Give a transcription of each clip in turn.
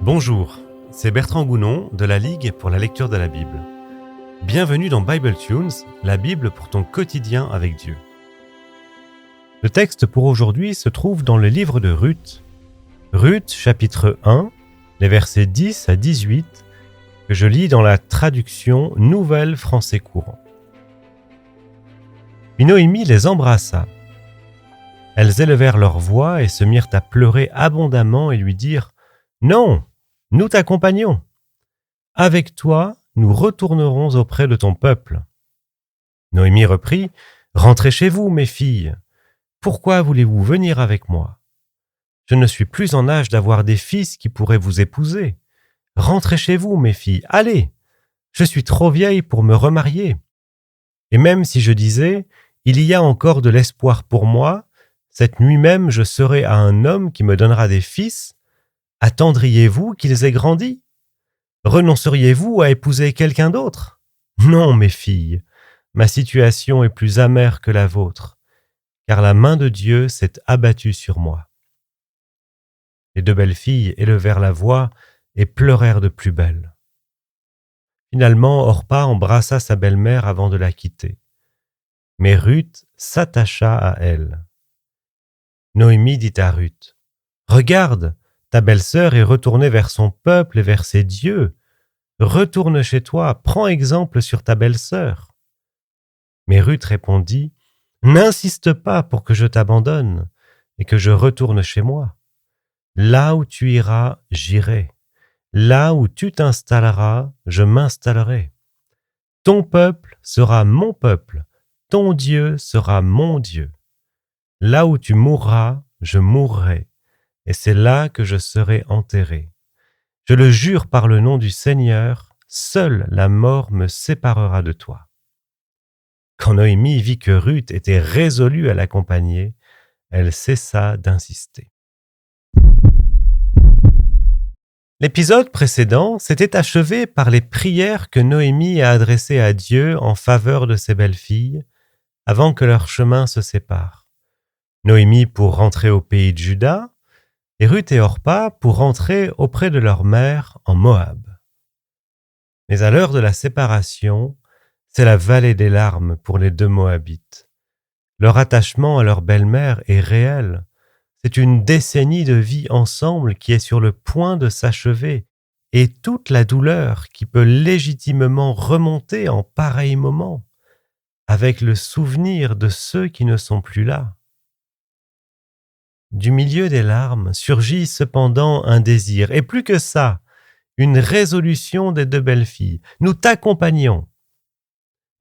Bonjour, c'est Bertrand Gounon de la Ligue pour la lecture de la Bible. Bienvenue dans Bible Tunes, la Bible pour ton quotidien avec Dieu. Le texte pour aujourd'hui se trouve dans le livre de Ruth. Ruth, chapitre 1, les versets 10 à 18, que je lis dans la traduction Nouvelle Français Courant. Puis Noémie les embrassa. Elles élevèrent leur voix et se mirent à pleurer abondamment et lui dirent « Non, nous t'accompagnons. Avec toi, nous retournerons auprès de ton peuple. » Noémie reprit « Rentrez chez vous, mes filles. Pourquoi voulez-vous venir avec moi? Je ne suis plus en âge d'avoir des fils qui pourraient vous épouser. Rentrez chez vous, mes filles, allez. Je suis trop vieille pour me remarier. Et même si je disais « Il y a encore de l'espoir pour moi », cette nuit même je serai à un homme qui me donnera des fils, attendriez-vous qu'ils aient grandi? Renonceriez-vous à épouser quelqu'un d'autre? Non, mes filles, ma situation est plus amère que la vôtre, car la main de Dieu s'est abattue sur moi. Les deux belles filles élevèrent la voix et pleurèrent de plus belle. Finalement, Orpa embrassa sa belle-mère avant de la quitter. Mais Ruth s'attacha à elle. Noémie dit à Ruth, « Regarde, ta belle-sœur est retournée vers son peuple et vers ses dieux. Retourne chez toi, prends exemple sur ta belle-sœur. » Mais Ruth répondit, « N'insiste pas pour que je t'abandonne et que je retourne chez moi. Là où tu iras, j'irai. Là où tu t'installeras, je m'installerai. Ton peuple sera mon peuple, ton Dieu sera mon Dieu. Là où tu mourras, je mourrai, et c'est là que je serai enterré. Je le jure par le nom du Seigneur, seule la mort me séparera de toi. » Quand Noémie vit que Ruth était résolue à l'accompagner, elle cessa d'insister. L'épisode précédent s'était achevé par les prières que Noémie a adressées à Dieu en faveur de ses belles-filles, avant que leurs chemins se séparent. Noémie pour rentrer au pays de Juda, et Ruth et Orpa pour rentrer auprès de leur mère en Moab. Mais à l'heure de la séparation, c'est la vallée des larmes pour les deux Moabites. Leur attachement à leur belle-mère est réel. C'est une décennie de vie ensemble qui est sur le point de s'achever, et toute la douleur qui peut légitimement remonter en pareil moment, avec le souvenir de ceux qui ne sont plus là. Du milieu des larmes surgit cependant un désir, et plus que ça, une résolution des deux belles filles. Nous t'accompagnons.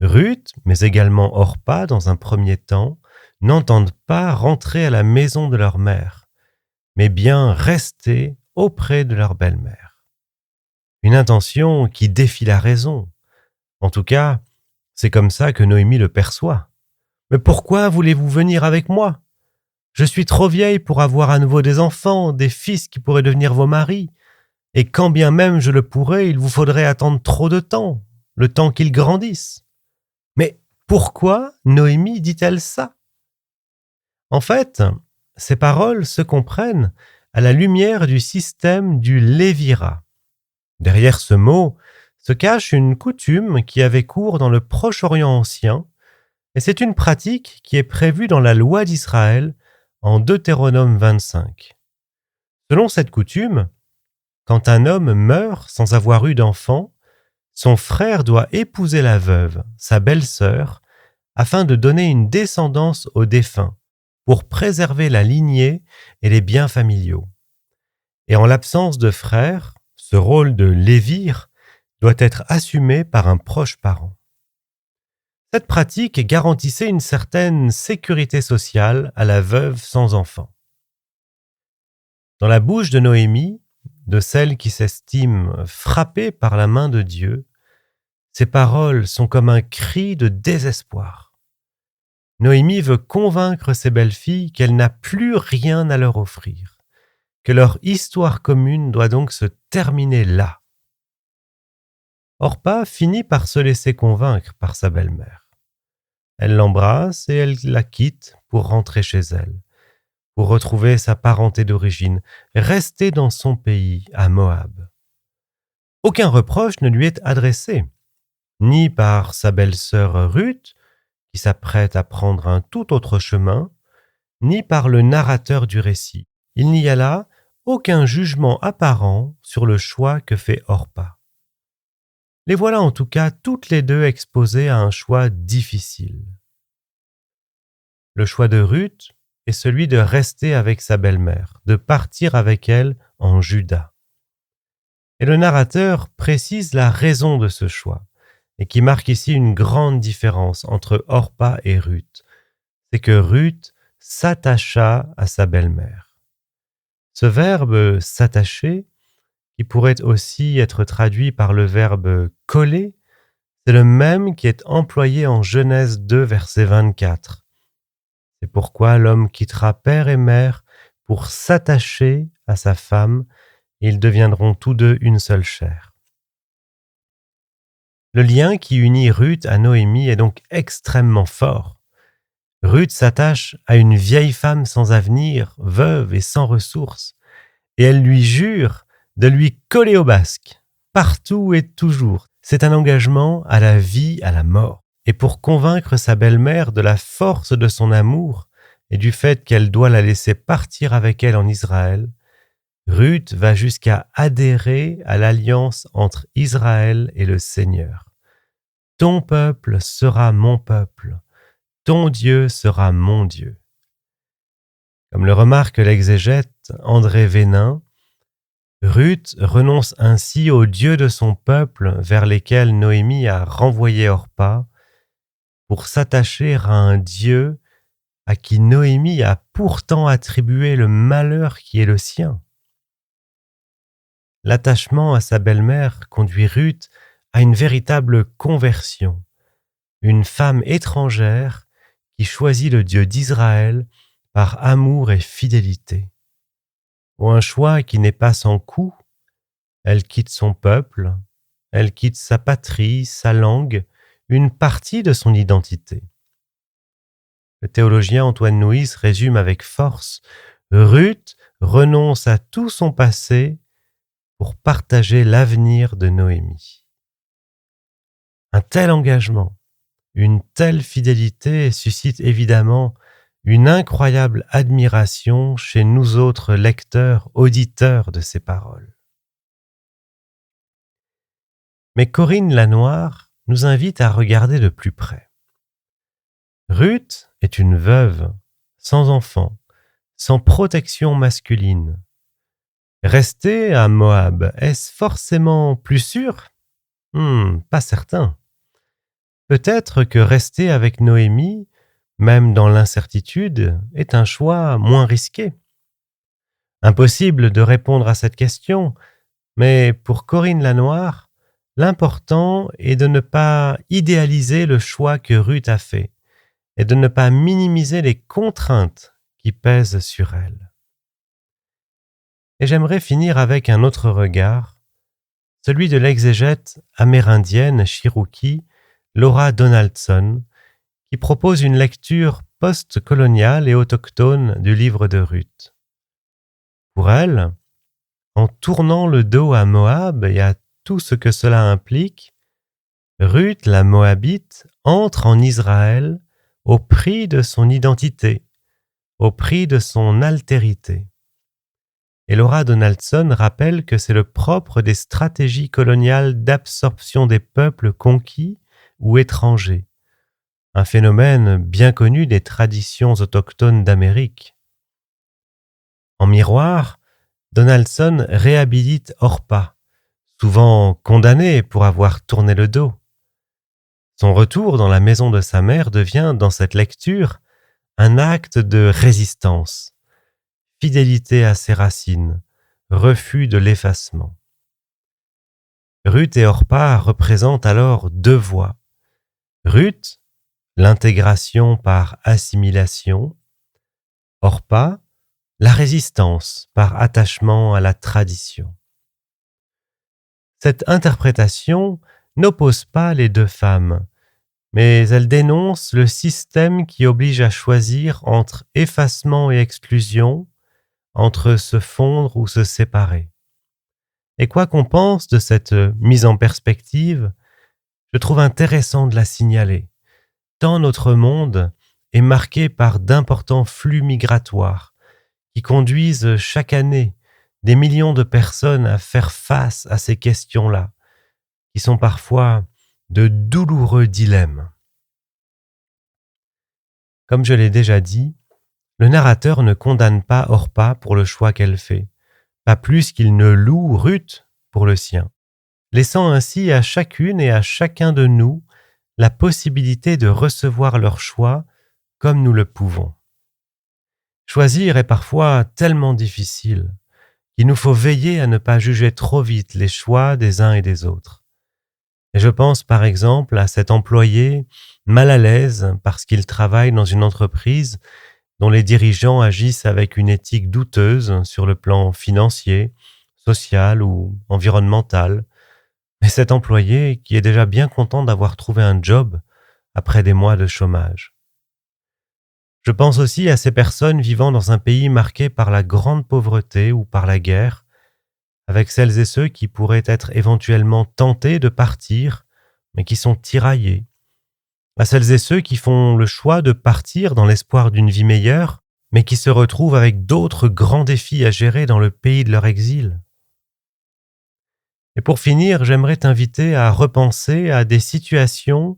Ruth, mais également Orpa dans un premier temps, n'entendent pas rentrer à la maison de leur mère, mais bien rester auprès de leur belle-mère. Une intention qui défie la raison. En tout cas, c'est comme ça que Noémie le perçoit. « Mais pourquoi voulez-vous venir avec moi? Je suis trop vieille pour avoir à nouveau des enfants, des fils qui pourraient devenir vos maris. Et quand bien même je le pourrais, il vous faudrait attendre trop de temps, le temps qu'ils grandissent. » Mais pourquoi Noémie dit-elle ça? En fait, ces paroles se comprennent à la lumière du système du lévirat. Derrière ce mot se cache une coutume qui avait cours dans le Proche-Orient ancien, et c'est une pratique qui est prévue dans la loi d'Israël en Deutéronome 25. Selon cette coutume, quand un homme meurt sans avoir eu d'enfant, son frère doit épouser la veuve, sa belle-sœur, afin de donner une descendance au défunt, pour préserver la lignée et les biens familiaux. Et en l'absence de frère, ce rôle de lévir doit être assumé par un proche parent. Cette pratique garantissait une certaine sécurité sociale à la veuve sans enfant. Dans la bouche de Noémie, de celle qui s'estime frappée par la main de Dieu, ces paroles sont comme un cri de désespoir. Noémie veut convaincre ses belles-filles qu'elle n'a plus rien à leur offrir, que leur histoire commune doit donc se terminer là. Orpa finit par se laisser convaincre par sa belle-mère. Elle l'embrasse et elle la quitte pour rentrer chez elle, pour retrouver sa parenté d'origine, rester dans son pays, à Moab. Aucun reproche ne lui est adressé, ni par sa belle-sœur Ruth, qui s'apprête à prendre un tout autre chemin, ni par le narrateur du récit. Il n'y a là aucun jugement apparent sur le choix que fait Orpa. Les voilà en tout cas toutes les deux exposées à un choix difficile. Le choix de Ruth est celui de rester avec sa belle-mère, de partir avec elle en Juda. Et le narrateur précise la raison de ce choix, et qui marque ici une grande différence entre Orpa et Ruth. C'est que Ruth s'attacha à sa belle-mère. Ce verbe « s'attacher », qui pourrait aussi être traduit par le verbe « coller », c'est le même qui est employé en Genèse 2, verset 24. C'est pourquoi l'homme quittera père et mère pour s'attacher à sa femme, et ils deviendront tous deux une seule chair. Le lien qui unit Ruth à Noémie est donc extrêmement fort. Ruth s'attache à une vieille femme sans avenir, veuve et sans ressources, et elle lui jure de lui coller au basque, partout et toujours. C'est un engagement à la vie, à la mort. Et pour convaincre sa belle-mère de la force de son amour et du fait qu'elle doit la laisser partir avec elle en Israël, Ruth va jusqu'à adhérer à l'alliance entre Israël et le Seigneur. Ton peuple sera mon peuple, ton Dieu sera mon Dieu. Comme le remarque l'exégète André Vénin, Ruth renonce ainsi au Dieu de son peuple vers lesquels Noémie a renvoyé Orpa pour s'attacher à un Dieu à qui Noémie a pourtant attribué le malheur qui est le sien. L'attachement à sa belle-mère conduit Ruth à une véritable conversion, une femme étrangère qui choisit le Dieu d'Israël par amour et fidélité. Ou un choix qui n'est pas sans coût, elle quitte son peuple, elle quitte sa patrie, sa langue, une partie de son identité. Le théologien Antoine Nuis résume avec force: Ruth renonce à tout son passé pour partager l'avenir de Noémie. Un tel engagement, une telle fidélité suscite évidemment une incroyable admiration chez nous autres lecteurs, auditeurs de ces paroles. Mais Corinne Lanoire nous invite à regarder de plus près. Ruth est une veuve, sans enfant, sans protection masculine. Rester à Moab, est-ce forcément plus sûr ? Pas certain. Peut-être que rester avec Noémie, même dans l'incertitude, est un choix moins risqué. Impossible de répondre à cette question, mais pour Corinne Lanoire, l'important est de ne pas idéaliser le choix que Ruth a fait et de ne pas minimiser les contraintes qui pèsent sur elle. Et j'aimerais finir avec un autre regard, celui de l'exégète amérindienne cherokee Laura Donaldson, qui propose une lecture post-coloniale et autochtone du livre de Ruth. Pour elle, en tournant le dos à Moab et à tout ce que cela implique, Ruth, la Moabite, entre en Israël au prix de son identité, au prix de son altérité. Et Laura Donaldson rappelle que c'est le propre des stratégies coloniales d'absorption des peuples conquis ou étrangers, un phénomène bien connu des traditions autochtones d'Amérique. En miroir, Donaldson réhabilite Orpa, souvent condamnée pour avoir tourné le dos. Son retour dans la maison de sa mère devient, dans cette lecture, un acte de résistance, fidélité à ses racines, refus de l'effacement. Ruth et Orpa représentent alors deux voies. Ruth, l'intégration par assimilation. Orpa, la résistance par attachement à la tradition. Cette interprétation n'oppose pas les deux femmes, mais elle dénonce le système qui oblige à choisir entre effacement et exclusion, entre se fondre ou se séparer. Et quoi qu'on pense de cette mise en perspective, je trouve intéressant de la signaler, tant notre monde est marqué par d'importants flux migratoires qui conduisent chaque année des millions de personnes à faire face à ces questions-là, qui sont parfois de douloureux dilemmes. Comme je l'ai déjà dit, le narrateur ne condamne pas Orpa pour le choix qu'elle fait, pas plus qu'il ne loue Ruth pour le sien, laissant ainsi à chacune et à chacun de nous la possibilité de recevoir leur choix comme nous le pouvons. Choisir est parfois tellement difficile qu'il nous faut veiller à ne pas juger trop vite les choix des uns et des autres. Et je pense par exemple à cet employé mal à l'aise parce qu'il travaille dans une entreprise dont les dirigeants agissent avec une éthique douteuse sur le plan financier, social ou environnemental, mais cet employé qui est déjà bien content d'avoir trouvé un job après des mois de chômage. Je pense aussi à ces personnes vivant dans un pays marqué par la grande pauvreté ou par la guerre, avec celles et ceux qui pourraient être éventuellement tentés de partir, mais qui sont tiraillés, à celles et ceux qui font le choix de partir dans l'espoir d'une vie meilleure, mais qui se retrouvent avec d'autres grands défis à gérer dans le pays de leur exil. Et pour finir, j'aimerais t'inviter à repenser à des situations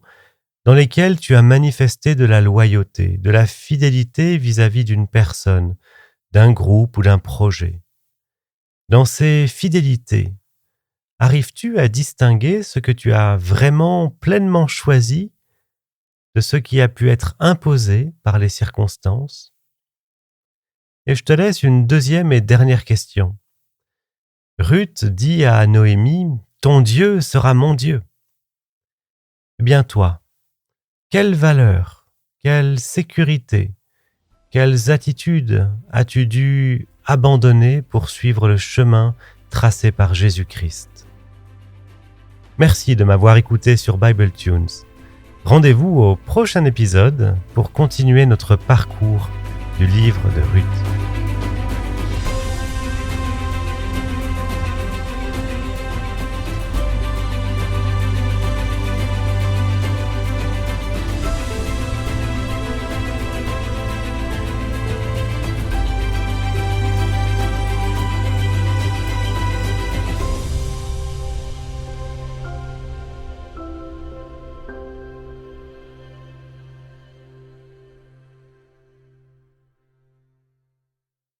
dans lesquelles tu as manifesté de la loyauté, de la fidélité vis-à-vis d'une personne, d'un groupe ou d'un projet. Dans ces fidélités, arrives-tu à distinguer ce que tu as vraiment pleinement choisi de ce qui a pu être imposé par les circonstances? Et je te laisse une deuxième et dernière question. Ruth dit à Noémie, « Ton Dieu sera mon Dieu. » Eh bien toi, quelles valeurs, quelle sécurité, quelles attitudes as-tu dû abandonner pour suivre le chemin tracé par Jésus-Christ? Merci de m'avoir écouté sur Bible Tunes. Rendez-vous au prochain épisode pour continuer notre parcours du livre de Ruth.